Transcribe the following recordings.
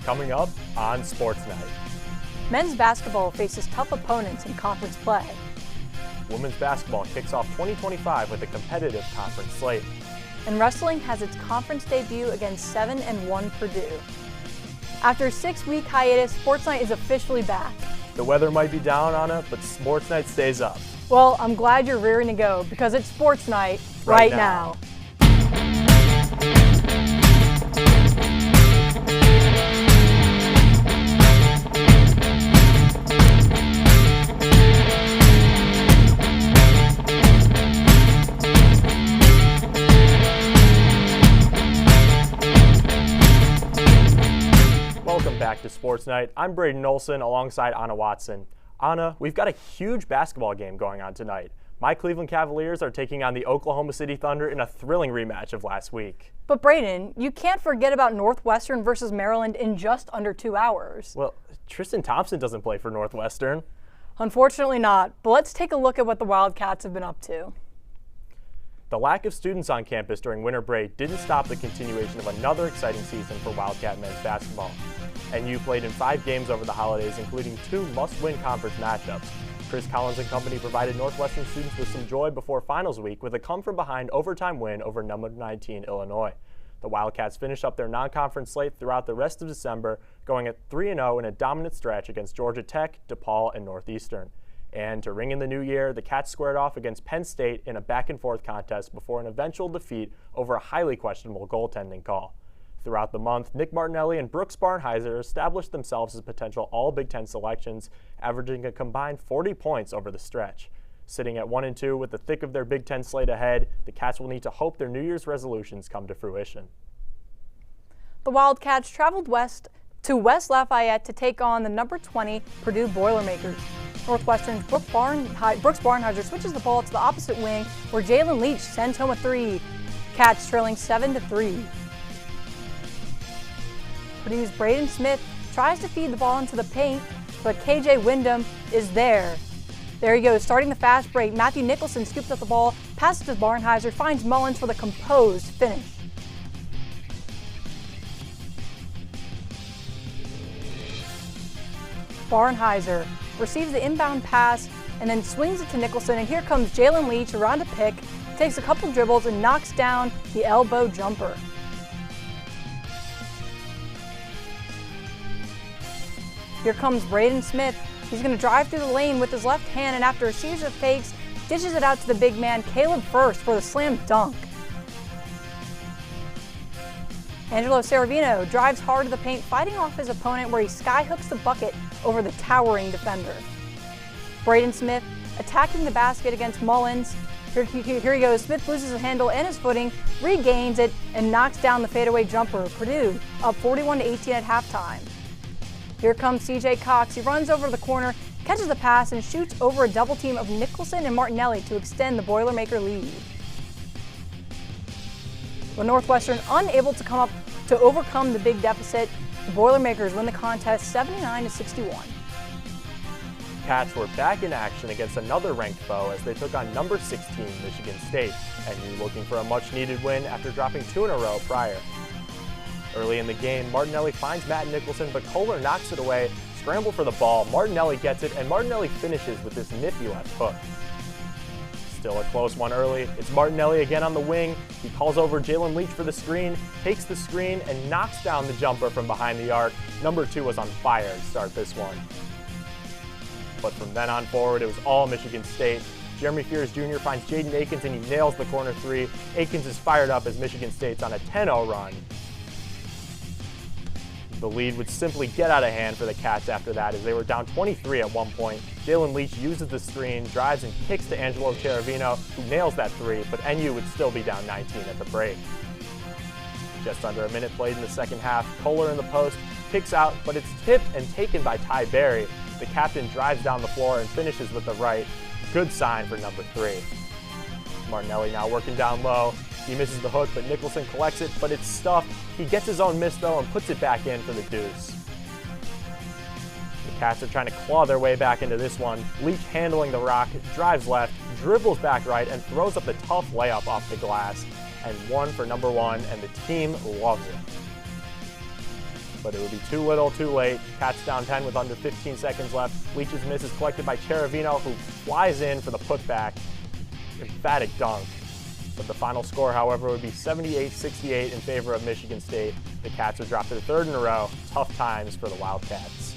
Coming up on Sports Night. Men's basketball faces tough opponents in conference play. Women's basketball kicks off 2025 with a competitive conference slate. And wrestling has its conference debut against 7-1 Purdue. After a 6-week hiatus, Sports Night is officially back. The weather might be down on it, but Sports Night stays up. Well, I'm glad you're rearing to go because it's Sports Night right now. Welcome back to Sports Night. I'm Braden Olson alongside Anna Watson. Anna, we've got a huge basketball game going on tonight. My Cleveland Cavaliers are taking on the Oklahoma City Thunder in a thrilling rematch of last week. But Braden, you can't forget about Northwestern versus Maryland in just under 2 hours. Well, Tristan Thompson doesn't play for Northwestern. Unfortunately not, but let's take a look at what the Wildcats have been up to. The lack of students on campus during winter break didn't stop the continuation of another exciting season for Wildcat men's basketball. NU played in 5 games over the holidays, including 2 must-win conference matchups. Chris Collins and company provided Northwestern students with some joy before finals week with a come-from-behind overtime win over number 19 Illinois. The Wildcats finished up their non-conference slate throughout the rest of December, going at 3-0 in a dominant stretch against Georgia Tech, DePaul, and Northeastern. And to ring in the new year, the Cats squared off against Penn State in a back-and-forth contest before an eventual defeat over a highly questionable goaltending call. Throughout the month, Nick Martinelli and Brooks Barnhizer established themselves as potential All-Big Ten selections, averaging a combined 40 points over the stretch. Sitting at 1-2 with the thick of their Big Ten slate ahead, the Cats will need to hope their New Year's resolutions come to fruition. The Wildcats traveled west to West Lafayette to take on the number 20 Purdue Boilermakers. Northwestern's Brooks Barnhizer switches the ball to the opposite wing where Jalen Leach sends home a 3. Cats trailing 7-3. Purdue's Braden Smith tries to feed the ball into the paint, but KJ Wyndham is there. There he goes, starting the fast break. Matthew Nicholson scoops up the ball, passes to Barnhizer, finds Mullins for the composed finish. Barnhizer receives the inbound pass and then swings it to Nicholson, and here comes Jalen Leach around a pick, takes a couple dribbles and knocks down the elbow jumper. Here comes Braden Smith. He's going to drive through the lane with his left hand, and after a series of fakes, dishes it out to the big man, Caleb First, for the slam dunk. Angelo Saravino drives hard to the paint, fighting off his opponent where he skyhooks the bucket over the towering defender. Braden Smith attacking the basket against Mullins. Here he goes. Smith loses his handle and his footing, regains it, and knocks down the fadeaway jumper. Purdue up 41-18 at halftime. Here comes CJ Cox. He runs over the corner, catches the pass, and shoots over a double team of Nicholson and Martinelli to extend the Boilermaker lead. With Northwestern unable to overcome the big deficit, the Boilermakers win the contest 79-61. Cats were back in action against another ranked foe as they took on number 16 Michigan State, NU looking for a much-needed win after dropping 2 in a row prior. Early in the game, Martinelli finds Matt Nicholson, but Kohler knocks it away. Scramble for the ball, Martinelli gets it, and Martinelli finishes with this nifty left hook. Still a close one early. It's Martinelli again on the wing. He calls over Jalen Leach for the screen, takes the screen, and knocks down the jumper from behind the arc. Number 2 was on fire to start this one. But from then on forward, it was all Michigan State. Jeremy Fears Jr. finds Jaden Akins, and he nails the corner 3. Akins is fired up as Michigan State's on a 10-0 run. The lead would simply get out of hand for the Cats after that as they were down 23 at one point. Jalen Leach uses the screen, drives and kicks to Angelo Ceravino, who nails that 3, but NU would still be down 19 at the break. Just under a minute played in the second half, Kohler in the post, kicks out, but it's tipped and taken by Ty Berry. The captain drives down the floor and finishes with the right. Good sign for number 3. Martinelli now working down low. He misses the hook, but Nicholson collects it, but it's stuffed. He gets his own miss, though, and puts it back in for the deuce. The Cats are trying to claw their way back into this one. Leach handling the rock, drives left, dribbles back right, and throws up the tough layup off the glass. And 1 for number 1, and the team loves it. but it would be too little, too late. Cats down 10 with under 15 seconds left. Leach's miss is collected by Cheravino, who flies in for the putback. Emphatic dunk. But the final score, however, would be 78-68 in favor of Michigan State. The Cats would drop to the third in a row. Tough times for the Wildcats.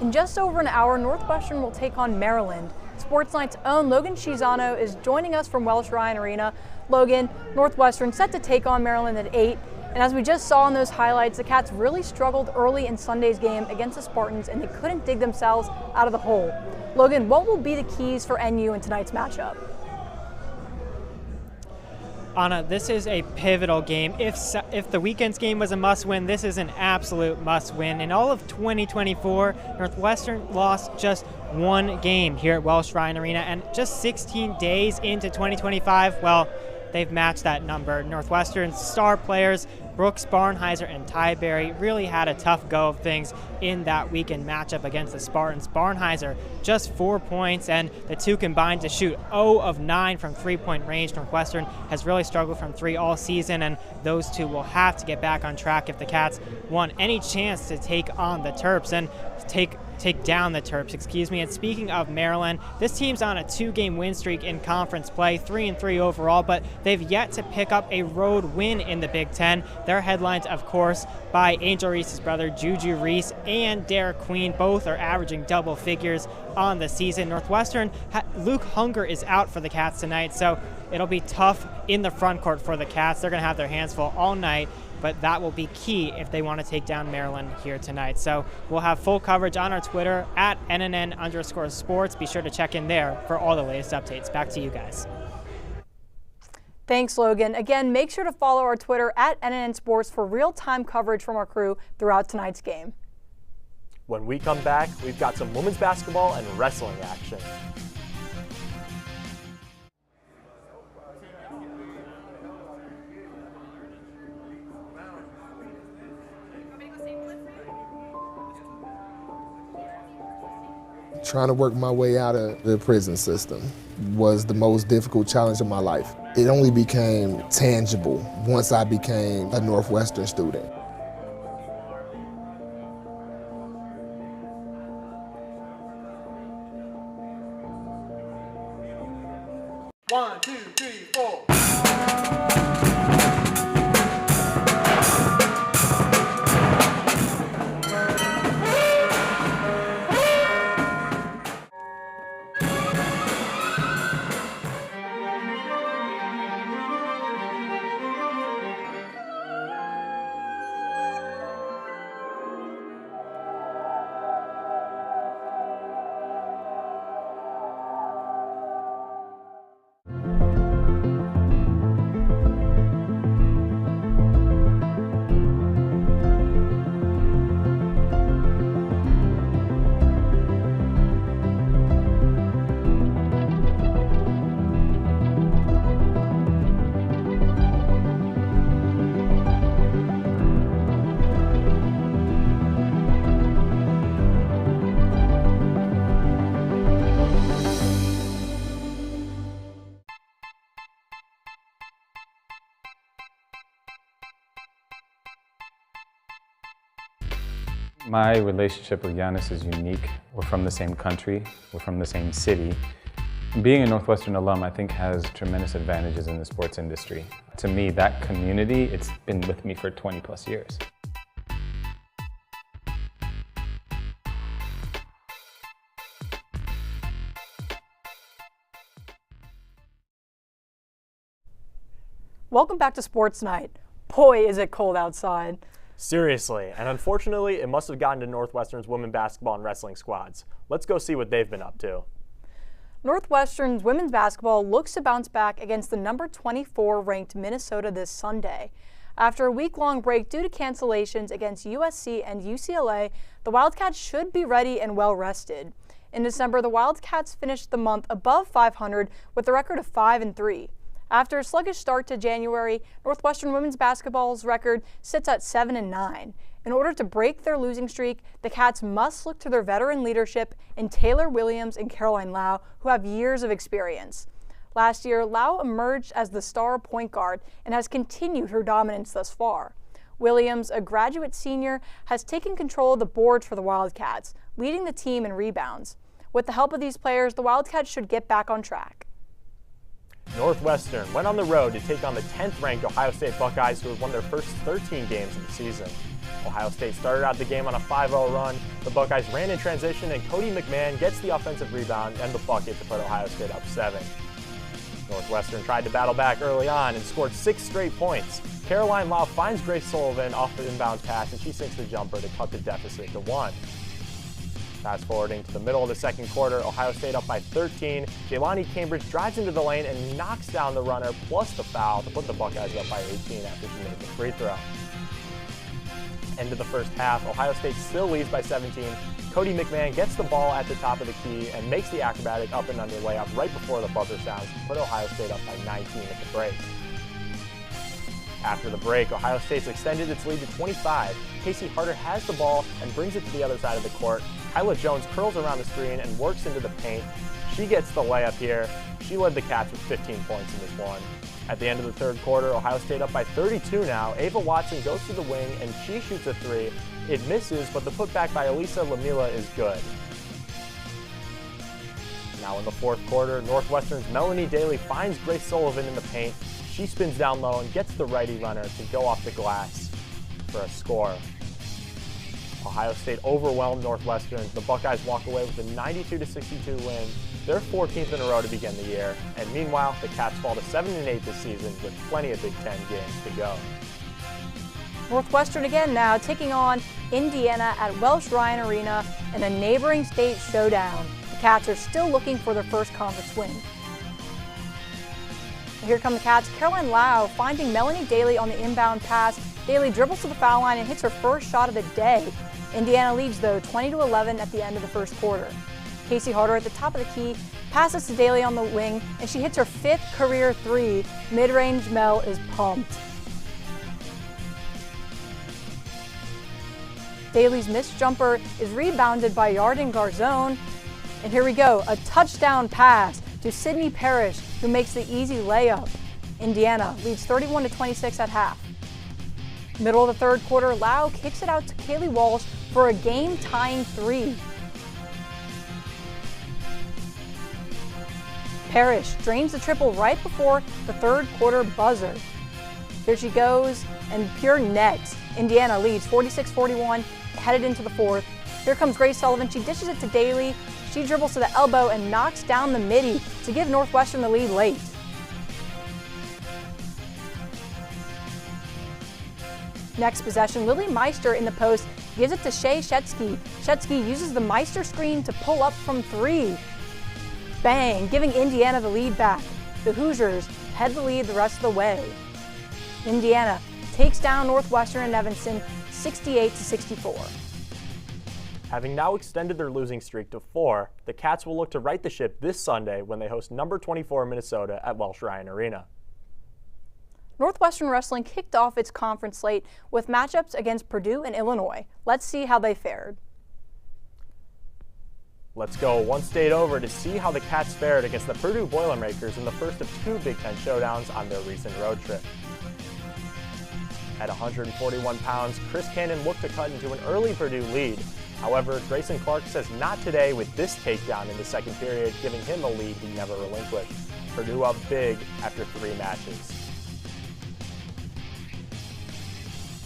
In just over an hour, Northwestern will take on Maryland. Sports Night's own Logan Shizano is joining us from Welsh Ryan Arena. Logan, Northwestern set to take on Maryland at 8. And as we just saw in those highlights, the Cats really struggled early in Sunday's game against the Spartans, and they couldn't dig themselves out of the hole. Logan, what will be the keys for NU in tonight's matchup? Anna, this is a pivotal game. If the weekend's game was a must-win, this is an absolute must-win. In all of 2024, Northwestern lost just one game here at Welsh Ryan Arena, and just 16 days into 2025, well, they've matched that number. Northwestern's star players, Brooks Barnhizer and Ty Berry, really had a tough go of things in that weekend matchup against the Spartans. Barnhizer just 4 points, and the two combined to shoot 0 of 9 from three-point range. Northwestern has really struggled from three all season, and those two will have to get back on track if the Cats want any chance to take on the Terps and take down the Terps, And speaking of Maryland, this team's on a 2-game win streak in conference play, 3-3 overall, but they've yet to pick up a road win in the Big Ten. They're headlined, of course, by Angel Reese's brother, Juju Reese, and Derek Queen. Both are averaging double figures on the season. Northwestern, Luke Hunger is out for the Cats tonight, so it'll be tough in the front court for the Cats. They're going to have their hands full all night, but that will be key if they want to take down Maryland here tonight. So we'll have full coverage on our Twitter at @NNN_sports. Be sure to check in there for all the latest updates. Back to you guys. Thanks, Logan. Again, make sure to follow our Twitter at NNN Sports for real-time coverage from our crew throughout tonight's game. When we come back, we've got some women's basketball and wrestling action. Trying to work my way out of the prison system was the most difficult challenge of my life. It only became tangible once I became a Northwestern student. One, two, three, four. My relationship with Giannis is unique. We're from the same country, we're from the same city. Being a Northwestern alum, I think, has tremendous advantages in the sports industry. To me, that community, it's been with me for 20 plus years. Welcome back to Sports Night. Boy, is it cold outside. Seriously, and unfortunately, it must have gotten to Northwestern's women basketball and wrestling squads. Let's go see what they've been up to. Northwestern's women's basketball looks to bounce back against the number 24 ranked Minnesota this Sunday. After a week-long break due to cancellations against USC and UCLA, the Wildcats should be ready and well-rested. In December, the Wildcats finished the month above 500 with a record of 5-3. After a sluggish start to January, Northwestern women's basketball's record sits at 7-9. In order to break their losing streak, the Cats must look to their veteran leadership in Taylor Williams and Caroline Lau, who have years of experience. Last year, Lau emerged as the star point guard and has continued her dominance thus far. Williams, a graduate senior, has taken control of the boards for the Wildcats, leading the team in rebounds. With the help of these players, the Wildcats should get back on track. Northwestern went on the road to take on the 10th-ranked Ohio State Buckeyes, who had won their first 13 games of the season. Ohio State started out the game on a 5-0 run. The Buckeyes ran in transition, and Cody McMahon gets the offensive rebound and the bucket to put Ohio State up 7. Northwestern tried to battle back early on and scored 6 straight points. Caroline Lau finds Grace Sullivan off the inbounds pass, and she sinks the jumper to cut the deficit to 1. Fast forwarding to the middle of the second quarter, Ohio State up by 13. Jelani Cambridge drives into the lane and knocks down the runner plus the foul to put the Buckeyes up by 18 after she made the free throw. End of the first half, Ohio State still leads by 17. Cody McMahon gets the ball at the top of the key and makes the acrobatic up and under layup right before the buzzer sounds to put Ohio State up by 19 at the break. After the break, Ohio State's extended its lead to 25. Casey Harder has the ball and brings it to the other side of the court. Kyla Jones curls around the screen and works into the paint. She gets the layup here. She led the Cats with 15 points in this one. At the end of the third quarter, Ohio State up by 32 now. Ava Watson goes to the wing and she shoots a 3. It misses, but the putback by Elisa Lamila is good. Now in the fourth quarter, Northwestern's Melanie Daly finds Grace Sullivan in the paint. She spins down low and gets the righty runner to go off the glass for a score. Ohio State overwhelmed Northwestern. The Buckeyes walk away with a 92-62 win, their 14th in a row to begin the year. And meanwhile, the Cats fall to 7-8 this season with plenty of Big Ten games to go. Northwestern again now taking on Indiana at Welsh Ryan Arena in a neighboring state showdown. The Cats are still looking for their first conference win. Here come the Cats. Caroline Lau finding Melanie Daly on the inbound pass. Daly dribbles to the foul line and hits her first shot of the day. Indiana leads, though, 20-11 at the end of the first quarter. Casey Harder at the top of the key passes to Daly on the wing, and she hits her 5th career 3. Mid-range Mel is pumped. Daly's missed jumper is rebounded by Yarden Garzone. And here we go, a touchdown pass to Sydney Parrish, who makes the easy layup. Indiana leads 31-26 at half. Middle of the third quarter, Lau kicks it out to Kaylee Walsh for a game-tying 3. Parrish drains the triple right before the third quarter buzzer. Here she goes, and pure net. Indiana leads 46-41, headed into the fourth. Here comes Grace Sullivan. She dishes it to Daly. She dribbles to the elbow and knocks down the midi to give Northwestern the lead late. Next possession, Lily Meister in the post gives it to Shea Shetsky. Shetsky uses the Meister screen to pull up from 3. Bang, giving Indiana the lead back. The Hoosiers head the lead the rest of the way. Indiana takes down Northwestern and Evanston 68-64. Having now extended their losing streak to 4, the Cats will look to right the ship this Sunday when they host number 24 Minnesota at Welsh Ryan Arena. Northwestern Wrestling kicked off its conference slate with matchups against Purdue and Illinois. Let's see how they fared. Let's go one state over to see how the Cats fared against the Purdue Boilermakers in the first of 2 Big Ten showdowns on their recent road trip. At 141 pounds, Chris Cannon looked to cut into an early Purdue lead. However, Grayson Clark says not today with this takedown in the second period, giving him a lead he never relinquished. Purdue up big after 3 matches.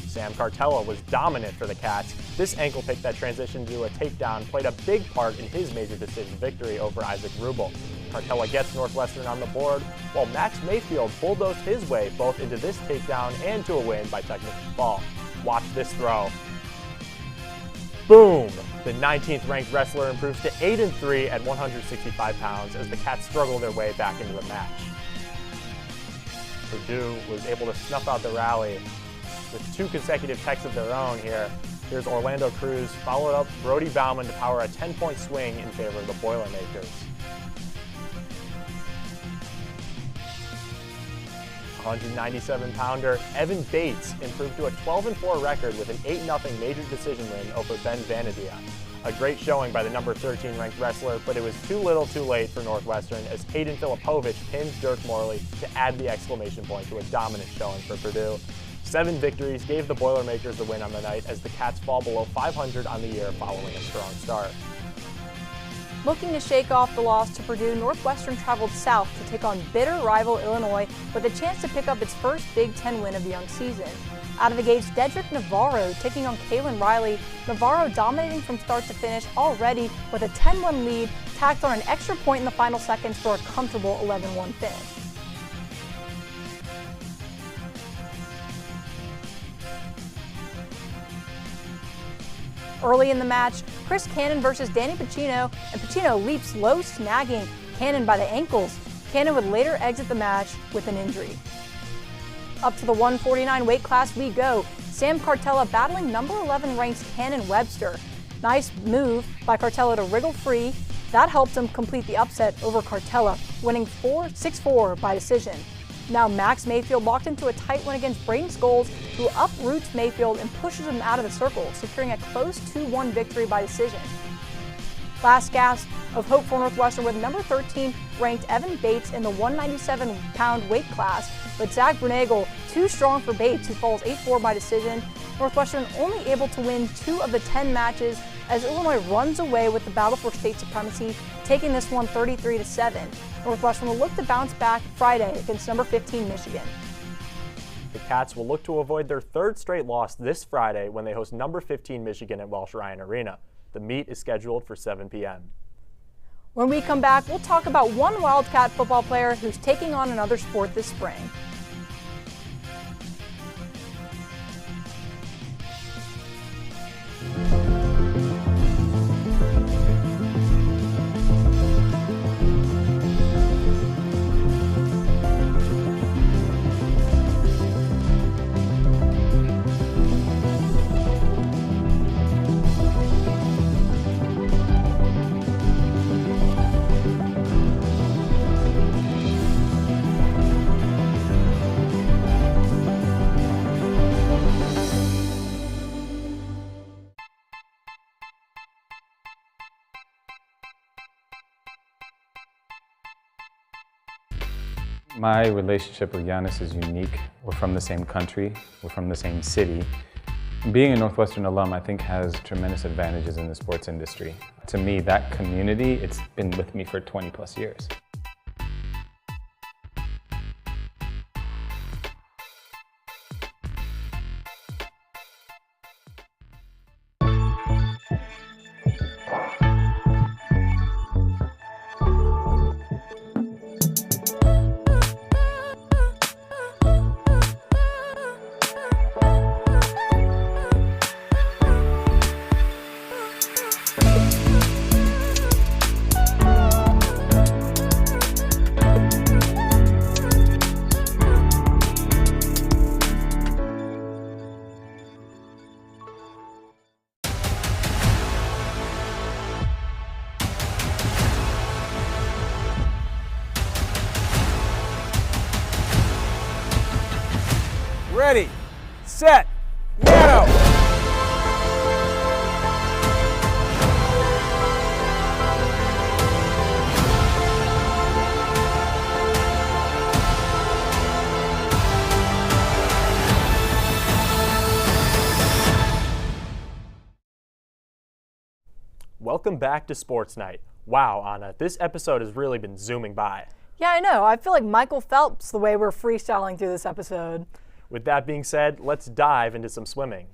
Sam Cartella was dominant for the Cats. This ankle pick that transitioned to a takedown played a big part in his major decision victory over Isaac Rubel. Cartella gets Northwestern on the board, while Max Mayfield bulldozed his way both into this takedown and to a win by technical fall. Watch this throw. Boom! The 19th ranked wrestler improves to 8-3 at 165 pounds as the Cats struggle their way back into the match. Purdue was able to snuff out the rally with 2 consecutive techs of their own here. Here's Orlando Cruz, followed up Brody Bauman to power a 10-point swing in favor of the Boilermakers. 197-pounder Evan Bates improved to a 12-4 record with an 8-0 major decision win over Ben Vanadia. A great showing by the number 13 ranked wrestler, but it was too little too late for Northwestern as Hayden Filipovich pins Dirk Morley to add the exclamation point to a dominant showing for Purdue. 7 victories gave the Boilermakers the win on the night as the Cats fall below 500 on the year following a strong start. Looking to shake off the loss to Purdue, Northwestern traveled south to take on bitter rival Illinois with a chance to pick up its first Big Ten win of the young season. Out of the gates, Dedrick Navarro taking on Kalen Riley. Navarro dominating from start to finish already with a 10-1 lead, tacked on an extra point in the final seconds for a comfortable 11-1 finish. Early in the match, Chris Cannon versus Danny Pacino, and Pacino leaps low, snagging Cannon by the ankles. Cannon would later exit the match with an injury. Up to the 149 weight class we go. Sam Cartella battling number 11 ranked Cannon Webster. Nice move by Cartella to wriggle free. That helped him complete the upset over Cartella, winning 6-4 by decision. Now Max Mayfield locked into a tight one against Braden Scholes, who uproots Mayfield and pushes him out of the circle, securing a close 2-1 victory by decision. Last gasp of hope for Northwestern with number 13 ranked Evan Bates in the 197-pound weight class, but Zach Brunagel too strong for Bates, who falls 8-4 by decision. Northwestern only able to win 2 of the 10 matches as Illinois runs away with the battle for state supremacy, taking this one 33-7. Northwestern will look to bounce back Friday against number 15 Michigan. The Cats will look to avoid their 3rd straight loss this Friday when they host number 15 Michigan at Welsh Ryan Arena. The meet is scheduled for 7 p.m. When we come back, we'll talk about one Wildcat football player who's taking on another sport this spring. My relationship with Giannis is unique. We're from the same country, we're from the same city. Being a Northwestern alum, I think, has tremendous advantages in the sports industry. To me, that community, it's been with me for 20 plus years. Ready, set, go! Welcome back to Sports Night. Wow, Anna, this episode has really been zooming by. Yeah, I know. I feel like Michael Phelps the way we're freestyling through this episode. With that being said, let's dive into some swimming.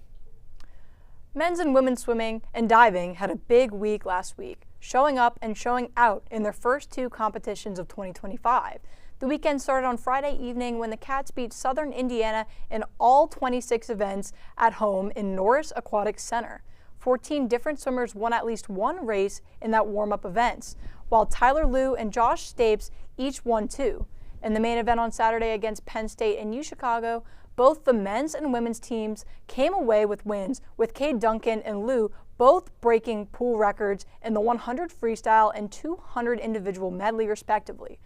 Men's and women's swimming and diving had a big week last week, showing up and showing out in their first 2 competitions of 2025. The weekend started on Friday evening when the Cats beat Southern Indiana in all 26 events at home in Norris Aquatic Center. 14 different swimmers won at least one race in that warm-up events, while Tyler Liu and Josh Stapes each won 2. In the main event on Saturday against Penn State and UChicago, both the men's and women's teams came away with wins, with Cade Duncan and Liu both breaking pool records in the 100 freestyle and 200 individual medley respectively.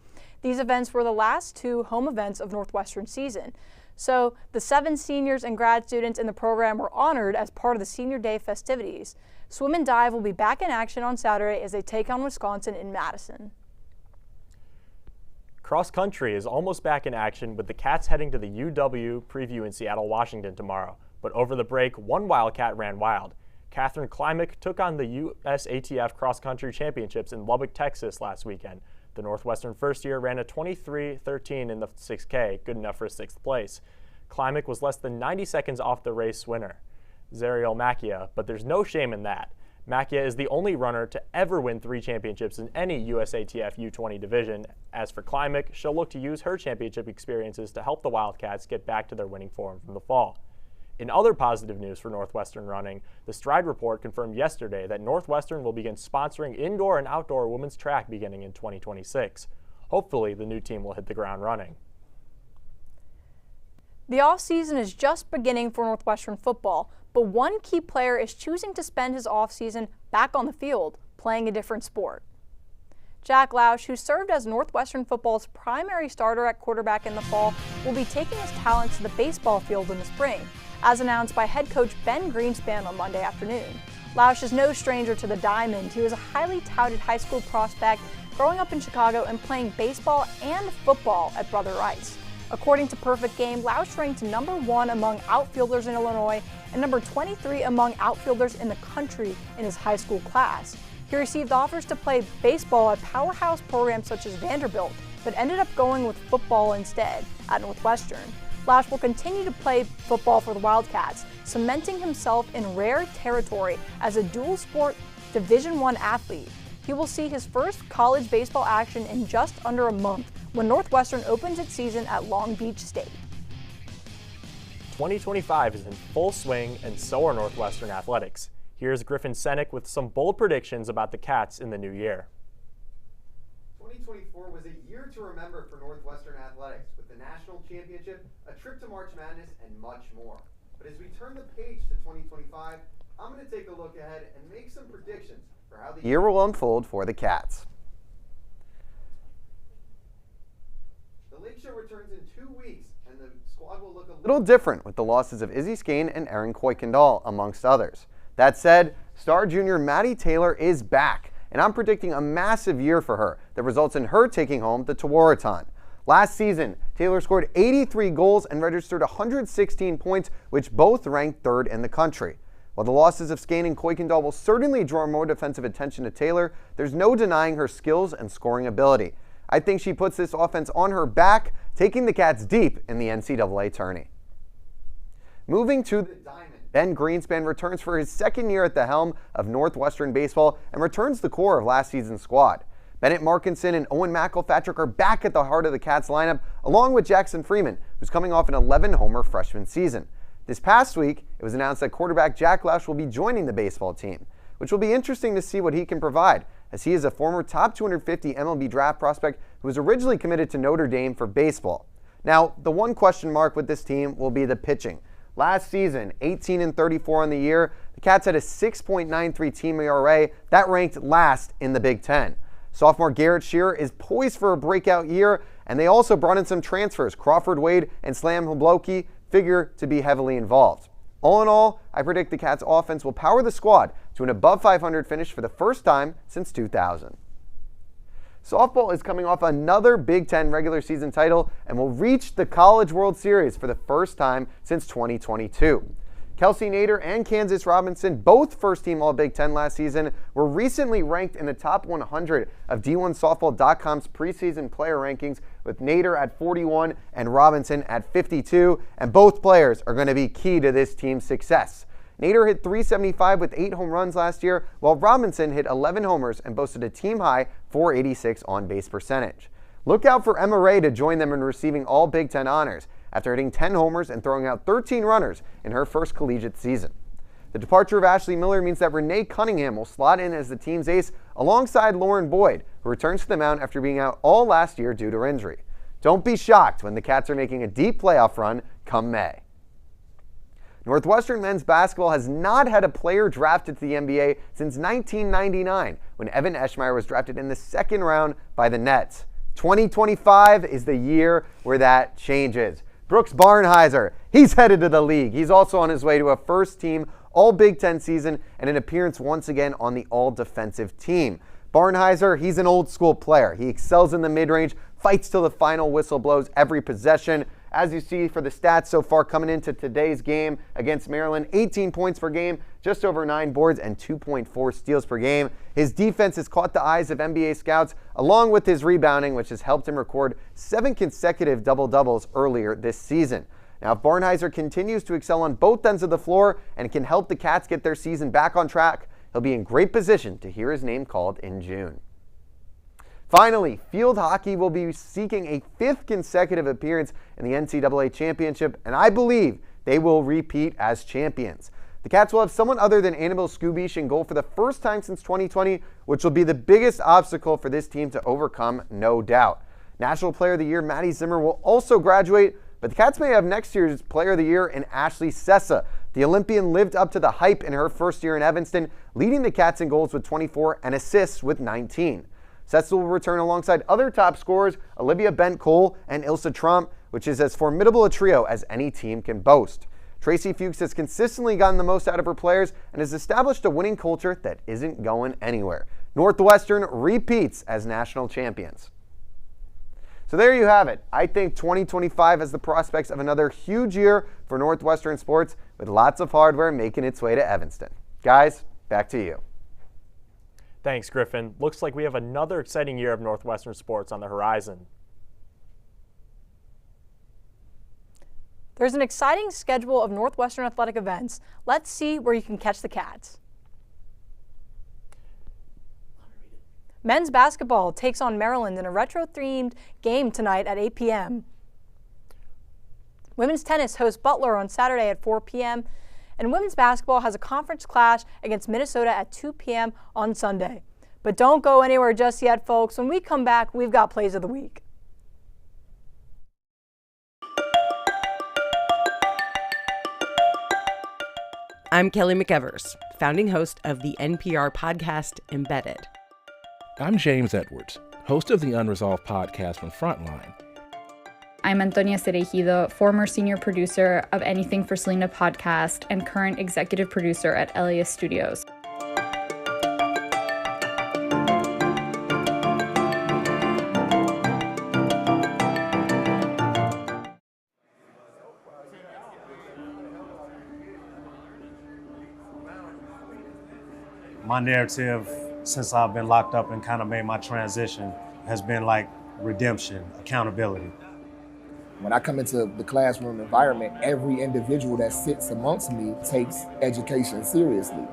These events were the last 2 home events of Northwestern season. So the 7 seniors and grad students in the program were honored as part of the Senior Day festivities. Swim and Dive will be back in action on Saturday as they take on Wisconsin in Madison. Cross country is almost back in action with the Cats heading to the UW Preview in Seattle, Washington tomorrow. But over the break, one Wildcat ran wild. Catherine Klimek took on the USATF Cross Country Championships in Lubbock, Texas last weekend. The Northwestern first year ran a 23:13 in the 6K, good enough for 6th place. Klimek was less than 90 seconds off the race winner, Zariel Macchia, but there's no shame in that. Macchia is the only runner to ever win 3 championships in any USATF U20 division. As for Klimek, she'll look to use her championship experiences to help the Wildcats get back to their winning form from the fall. In other positive news for Northwestern running, the Stride Report confirmed yesterday that Northwestern will begin sponsoring indoor and outdoor women's track beginning in 2026. Hopefully, the new team will hit the ground running. The offseason is just beginning for Northwestern football, but one key player is choosing to spend his offseason back on the field, playing a different sport. Jack Lausch, who served as Northwestern football's primary starter at quarterback in the fall, will be taking his talents to the baseball field in the spring, as announced by head coach Ben Greenspan on Monday afternoon. Lausch is no stranger to the Diamond. He was a highly touted high school prospect growing up in Chicago and playing baseball and football at Brother Rice. According to Perfect Game, Lausch ranked number 1 among outfielders in Illinois and number 23 among outfielders in the country in his high school class. He received offers to play baseball at powerhouse programs such as Vanderbilt, but ended up going with football instead at Northwestern. Lausch will continue to play football for the Wildcats, cementing himself in rare territory as a dual-sport Division I athlete. He will see his first college baseball action in just under a month when Northwestern opens its season at Long Beach State. 2025 is in full swing, and so are Northwestern athletics. Here's Griffin Senek with some bold predictions about the Cats in the new year. 2024 was a year to remember for Northwestern athletics, with the national championship, a trip to March Madness, and much more. But as we turn the page to 2025, I'm going to take a look ahead and make some predictions for how the year will unfold for the Cats. The Lake Show returns in 2 weeks, and the squad will look a little different with the losses of Izzy Skane and Erin Kuykendall, amongst others. That said, star junior Maddie Taylor is back, and I'm predicting a massive year for her that results in her taking home the Tewaaraton. Last season, Taylor scored 83 goals and registered 116 points, which both ranked 3rd in the country. While the losses of Skane and Kuykendall will certainly draw more defensive attention to Taylor, there's no denying her skills and scoring ability. I think she puts this offense on her back, taking the Cats deep in the NCAA tourney. Moving to the Diamond, Ben Greenspan returns for his 2nd year at the helm of Northwestern baseball and returns the core of last season's squad. Bennett Markinson and Owen McElpatrick are back at the heart of the Cats lineup, along with Jackson Freeman, who's coming off an 11-homer freshman season. This past week, it was announced that quarterback Jack Lausch will be joining the baseball team, which will be interesting to see what he can provide, as he is a former top 250 MLB draft prospect who was originally committed to Notre Dame for baseball. Now, the one question mark with this team will be the pitching. Last season, 18-34 on the year, the Cats had a 6.93 team ERA. That ranked last in the Big Ten. Sophomore Garrett Shearer is poised for a breakout year, and they also brought in some transfers. Crawford Wade and Slam Hobloki figure to be heavily involved. All in all, I predict the Cats' offense will power the squad to an above 500 finish for the first time since 2000. Softball is coming off another Big Ten regular season title and will reach the College World Series for the first time since 2022. Kelsey Nader and Kansas Robinson, both first-team All-Big Ten last season, were recently ranked in the top 100 of D1Softball.com's preseason player rankings, with Nader at 41 and Robinson at 52, and both players are going to be key to this team's success. Nader hit .375 with 8 home runs last year, while Robinson hit 11 homers and boasted a team-high .486 on-base percentage. Look out for Emma Ray to join them in receiving all Big Ten honors, after hitting 10 homers and throwing out 13 runners in her first collegiate season. The departure of Ashley Miller means that Renee Cunningham will slot in as the team's ace alongside Lauren Boyd, who returns to the mound after being out all last year due to injury. Don't be shocked when the Cats are making a deep playoff run come May. Northwestern men's basketball has not had a player drafted to the NBA since 1999, when Evan Eschmeyer was drafted in the 2nd round by the Nets. 2025 is the year where that changes. Brooks Barnhizer, he's headed to the league. He's also on his way to a first-team All-Big Ten season and an appearance once again on the All-Defensive team. Barnhizer, he's an old-school player. He excels in the mid-range, fights till the final whistle blows every possession. As you see for the stats so far coming into today's game against Maryland, 18 points per game, just over 9 boards, and 2.4 steals per game. His defense has caught the eyes of NBA scouts, along with his rebounding, which has helped him record 7 consecutive double-doubles earlier this season. Now, if Barnhizer continues to excel on both ends of the floor and can help the Cats get their season back on track, he'll be in great position to hear his name called in June. Finally, field hockey will be seeking a 5th consecutive appearance in the NCAA championship, and I believe they will repeat as champions. The Cats will have someone other than Annabelle Skubish in goal for the first time since 2020, which will be the biggest obstacle for this team to overcome, no doubt. National Player of the Year Maddie Zimmer will also graduate, but the Cats may have next year's Player of the Year in Ashley Sessa. The Olympian lived up to the hype in her first year in Evanston, leading the Cats in goals with 24 and assists with 19. Sessa will return alongside other top scorers, Olivia Bent-Cole and Ilsa Trump, which is as formidable a trio as any team can boast. Tracy Fuchs has consistently gotten the most out of her players and has established a winning culture that isn't going anywhere. Northwestern repeats as national champions. So there you have it. I think 2025 has the prospects of another huge year for Northwestern sports, with lots of hardware making its way to Evanston. Guys, back to you. Thanks, Griffin. Looks like we have another exciting year of Northwestern sports on the horizon. There's an exciting schedule of Northwestern athletic events. Let's see where you can catch the Cats. Men's basketball takes on Maryland in a retro-themed game tonight at 8 p.m. Women's tennis hosts Butler on Saturday at 4 p.m. And women's basketball has a conference clash against Minnesota at 2 p.m. on Sunday. But don't go anywhere just yet, folks. When we come back, we've got Plays of the Week. I'm Kelly McEvers, founding host of the NPR podcast Embedded. I'm James Edwards, host of the Unresolved podcast from Frontline. I'm Antonia Cereijido, former senior producer of Anything for Selena podcast and current executive producer at Elias Studios. My narrative, since I've been locked up and kind of made my transition, has been like redemption, accountability. When I come into the classroom environment, every individual that sits amongst me takes education seriously.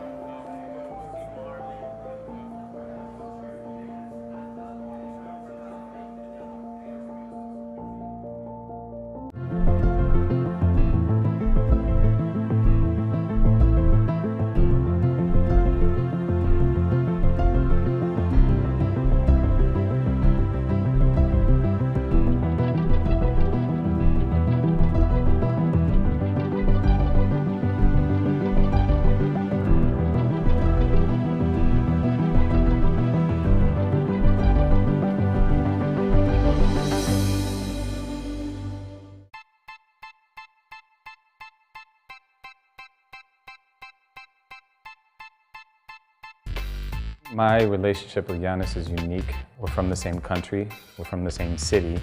My relationship with Giannis is unique. We're from the same country, we're from the same city.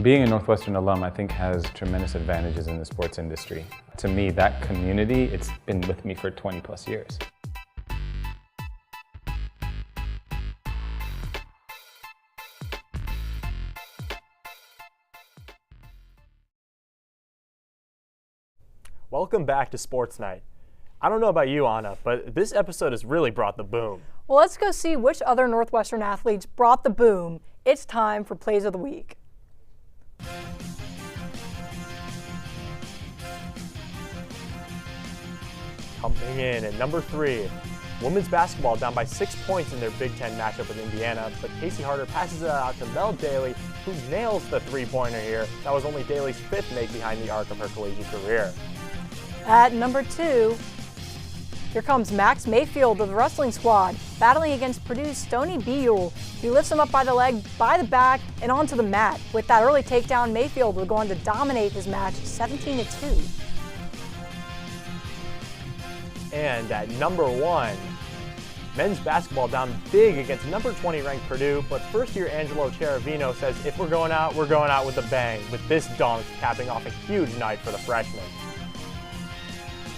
Being a Northwestern alum, I think, has tremendous advantages in the sports industry. To me, that community, it's been with me for 20 plus years. Welcome back to Sports Night. I don't know about you, Anna, but this episode has really brought the boom. Well, let's go see which other Northwestern athletes brought the boom. It's time for Plays of the Week. Coming in at number 3, women's basketball down by 6 points in their Big Ten matchup with Indiana, but Casey Harder passes it out to Mel Daly, who nails the three-pointer here. That was only Daly's 5th make behind the arc of her collegiate career. At number 2, here comes Max Mayfield of the wrestling squad, battling against Purdue's Stoney Beule. He lifts him up by the leg, by the back, and onto the mat. With that early takedown, Mayfield would go on to dominate his match 17-2. And at number 1, Men's basketball down big against number 20 ranked Purdue, but first-year Angelo Cheravino says if we're going out with a bang, with this dunk capping off a huge night for the freshman.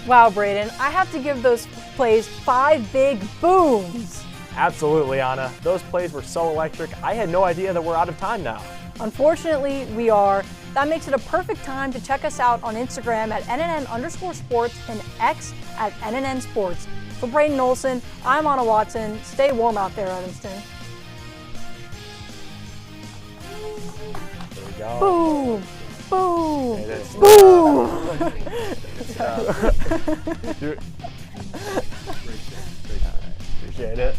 Wow, Braden, I have to give those plays 5 big booms. Absolutely, Anna. Those plays were so electric, I had no idea that we're out of time now. Unfortunately, we are. That makes it a perfect time to check us out on Instagram at @NNN_sports and X at NNN Sports. For Braden Olson, I'm Anna Watson. Stay warm out there, Evanston. There we go. Boom! Boom! It is. Boom! Appreciate it.